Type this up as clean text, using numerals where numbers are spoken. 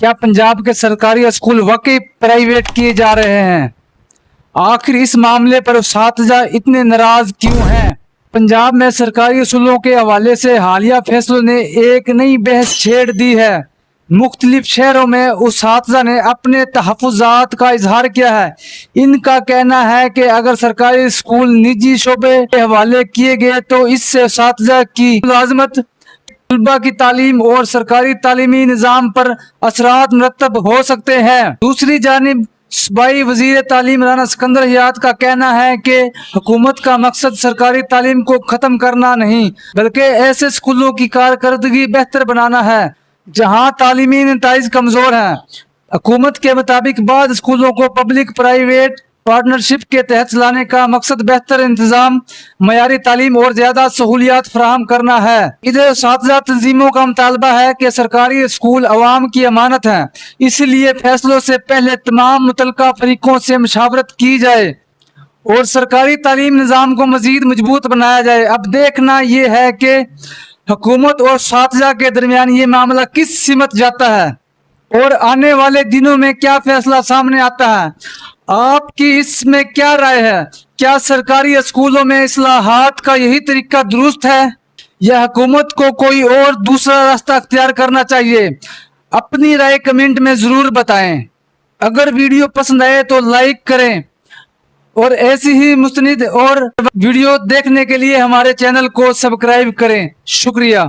क्या पंजाब के सरकारी स्कूल वाकई प्राइवेट किए जा रहे हैं? आखिर इस मामले पर उस्ताद इतने नाराज क्यों हैं? पंजाब में सरकारी स्कूलों के हवाले से हालिया फैसलों ने एक नई बहस छेड़ दी है। मुख्तलिफ शहरों में उस्ताद ने अपने तहफ़्फ़ुज़ात का इजहार किया है। इनका कहना है कि अगर सरकारी स्कूल निजी शोबे के हवाले किए गए तो इससे उस्ताद की मुलाजमत, तलबा की तालीम और सरकारी तालीमी निज़ाम पर असरात मुरतब हो सकते हैं। दूसरी जानिब सूबाई वज़ीर तालीम राना सिकंदर हयात का कहना है कि हुकूमत का मकसद सरकारी तालीम को ख़त्म करना नहीं बल्कि ऐसे स्कूलों की कारकर्दगी बेहतर बनाना है जहाँ तालीमी नताइज कमज़ोर हैं। हुकूमत के मुताबिक बाद स्कूलों को पब्लिक प्राइवेट पार्टनरशिप के तहत चलाने का मकसद बेहतर इंतजाम, मयारी तालीम और ज्यादा सहूलियात फराहम करना है। इधर उस्ताद तंजीमों का मुतालबा है कि सरकारी स्कूल अवाम की अमानत हैं, इसलिए फैसलों से पहले तमाम मुतल्लिका फरीकों से मशावरत की जाए और सरकारी तालीम निज़ाम को मजीद मजबूत बनाया जाए। अब देखना यह है कि हुकूमत और उस्ताद के दरमियान ये मामला किस सिमत जाता है और आने वाले दिनों में क्या फैसला सामने आता है। आपकी इसमें क्या राय है? क्या सरकारी स्कूलों में इस्लाहात का यही तरीका दुरुस्त है या हुकूमत को कोई और दूसरा रास्ता अख्तियार करना चाहिए? अपनी राय कमेंट में ज़रूर बताएं। अगर वीडियो पसंद आए तो लाइक करें और ऐसी ही मुस्तनिद और वीडियो देखने के लिए हमारे चैनल को सब्सक्राइब करें। शुक्रिया।